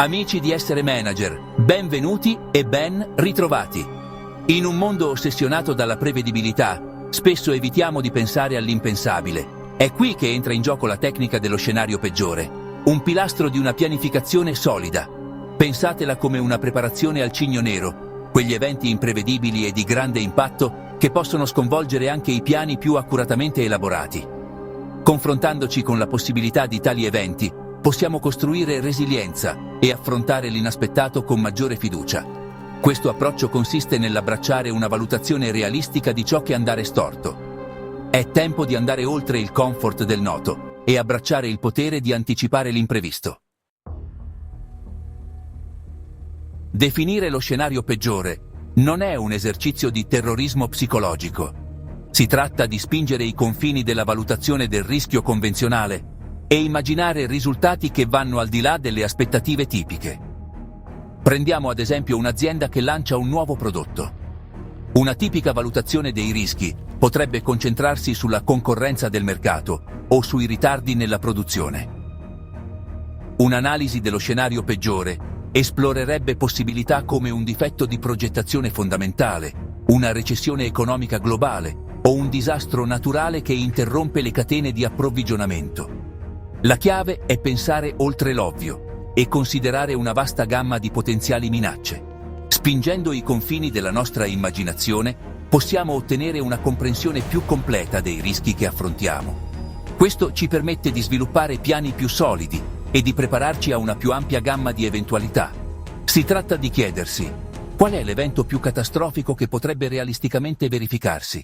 Amici di Essere Manager, benvenuti e ben ritrovati. In un mondo ossessionato dalla prevedibilità, spesso evitiamo di pensare all'impensabile. È qui che entra in gioco la tecnica dello scenario peggiore, un pilastro di una pianificazione solida. Pensatela come una preparazione al cigno nero, quegli eventi imprevedibili e di grande impatto che possono sconvolgere anche i piani più accuratamente elaborati. Confrontandoci con la possibilità di tali eventi, possiamo costruire resilienza e affrontare l'inaspettato con maggiore fiducia. Questo approccio consiste nell'abbracciare una valutazione realistica di ciò che andare storto. È tempo di andare oltre il comfort del noto e abbracciare il potere di anticipare l'imprevisto. Definire lo scenario peggiore non è un esercizio di terrorismo psicologico. Si tratta di spingere i confini della valutazione del rischio convenzionale e immaginare risultati che vanno al di là delle aspettative tipiche. Prendiamo ad esempio un'azienda che lancia un nuovo prodotto. Una tipica valutazione dei rischi potrebbe concentrarsi sulla concorrenza del mercato o sui ritardi nella produzione. Un'analisi dello scenario peggiore esplorerebbe possibilità come un difetto di progettazione fondamentale, una recessione economica globale o un disastro naturale che interrompe le catene di approvvigionamento. La chiave è pensare oltre l'ovvio e considerare una vasta gamma di potenziali minacce. Spingendo i confini della nostra immaginazione, possiamo ottenere una comprensione più completa dei rischi che affrontiamo. Questo ci permette di sviluppare piani più solidi e di prepararci a una più ampia gamma di eventualità. Si tratta di chiedersi: qual è l'evento più catastrofico che potrebbe realisticamente verificarsi?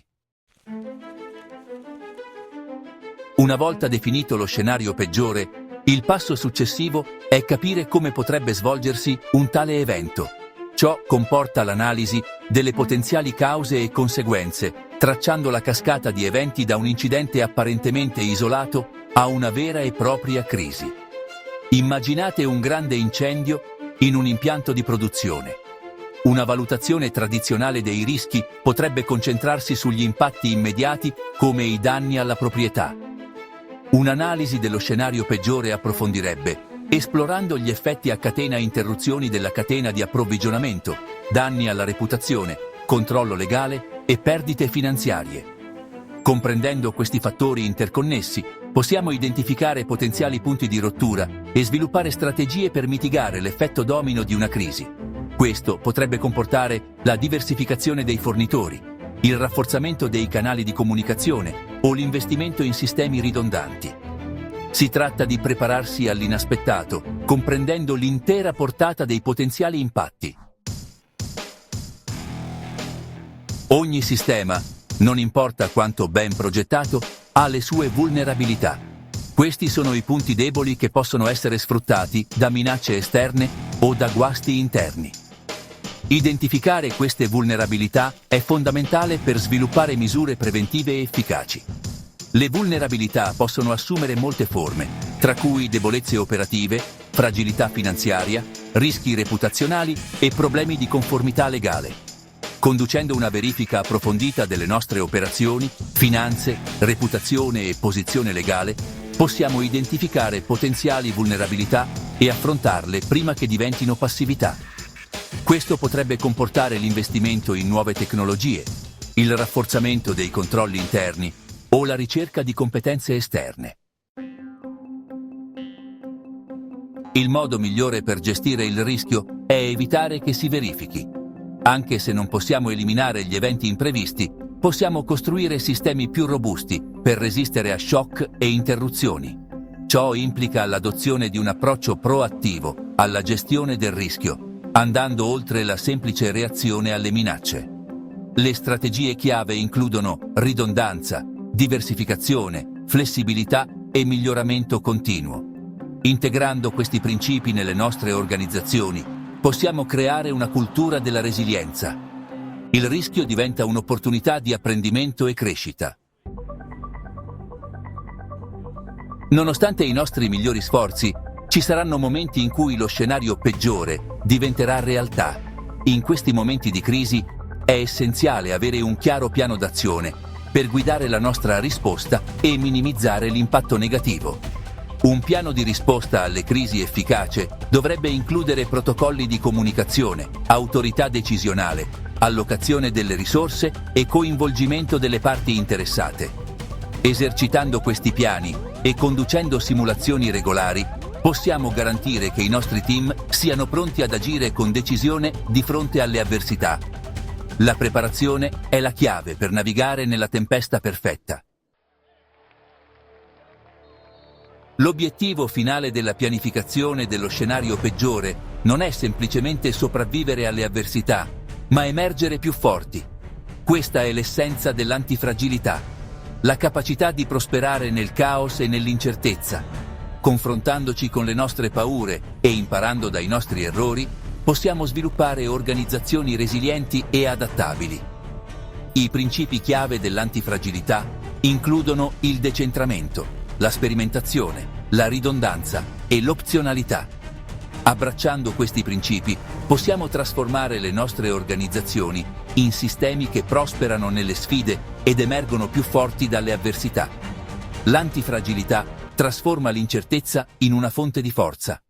Una volta definito lo scenario peggiore, il passo successivo è capire come potrebbe svolgersi un tale evento. Ciò comporta l'analisi delle potenziali cause e conseguenze, tracciando la cascata di eventi da un incidente apparentemente isolato a una vera e propria crisi. Immaginate un grande incendio in un impianto di produzione. Una valutazione tradizionale dei rischi potrebbe concentrarsi sugli impatti immediati come i danni alla proprietà. Un'analisi dello scenario peggiore approfondirebbe, esplorando gli effetti a catena e interruzioni della catena di approvvigionamento, danni alla reputazione, controllo legale e perdite finanziarie. Comprendendo questi fattori interconnessi, possiamo identificare potenziali punti di rottura e sviluppare strategie per mitigare l'effetto domino di una crisi. Questo potrebbe comportare la diversificazione dei fornitori, il rafforzamento dei canali di comunicazione o l'investimento in sistemi ridondanti. Si tratta di prepararsi all'inaspettato, comprendendo l'intera portata dei potenziali impatti. Ogni sistema, non importa quanto ben progettato, ha le sue vulnerabilità. Questi sono i punti deboli che possono essere sfruttati da minacce esterne o da guasti interni. Identificare queste vulnerabilità è fondamentale per sviluppare misure preventive efficaci. Le vulnerabilità possono assumere molte forme, tra cui debolezze operative, fragilità finanziaria, rischi reputazionali e problemi di conformità legale. Conducendo una verifica approfondita delle nostre operazioni, finanze, reputazione e posizione legale, possiamo identificare potenziali vulnerabilità e affrontarle prima che diventino passività. Questo potrebbe comportare l'investimento in nuove tecnologie, il rafforzamento dei controlli interni o la ricerca di competenze esterne. Il modo migliore per gestire il rischio è evitare che si verifichi. Anche se non possiamo eliminare gli eventi imprevisti, possiamo costruire sistemi più robusti per resistere a shock e interruzioni. Ciò implica l'adozione di un approccio proattivo alla gestione del rischio, andando oltre la semplice reazione alle minacce. Le strategie chiave includono ridondanza, diversificazione, flessibilità e miglioramento continuo. Integrando questi principi nelle nostre organizzazioni, possiamo creare una cultura della resilienza. Il rischio diventa un'opportunità di apprendimento e crescita. Nonostante i nostri migliori sforzi, ci saranno momenti in cui lo scenario peggiore diventerà realtà. In questi momenti di crisi è essenziale avere un chiaro piano d'azione per guidare la nostra risposta e minimizzare l'impatto negativo. Un piano di risposta alle crisi efficace dovrebbe includere protocolli di comunicazione, autorità decisionale, allocazione delle risorse e coinvolgimento delle parti interessate. Esercitando questi piani e conducendo simulazioni regolari, possiamo garantire che i nostri team siano pronti ad agire con decisione di fronte alle avversità. La preparazione è la chiave per navigare nella tempesta perfetta. L'obiettivo finale della pianificazione dello scenario peggiore non è semplicemente sopravvivere alle avversità, ma emergere più forti. Questa è l'essenza dell'antifragilità, la capacità di prosperare nel caos e nell'incertezza. Confrontandoci con le nostre paure e imparando dai nostri errori, possiamo sviluppare organizzazioni resilienti e adattabili. I principi chiave dell'antifragilità includono il decentramento, la sperimentazione, la ridondanza e l'opzionalità. Abbracciando questi principi, possiamo trasformare le nostre organizzazioni in sistemi che prosperano nelle sfide ed emergono più forti dalle avversità. L'antifragilità trasforma l'incertezza in una fonte di forza.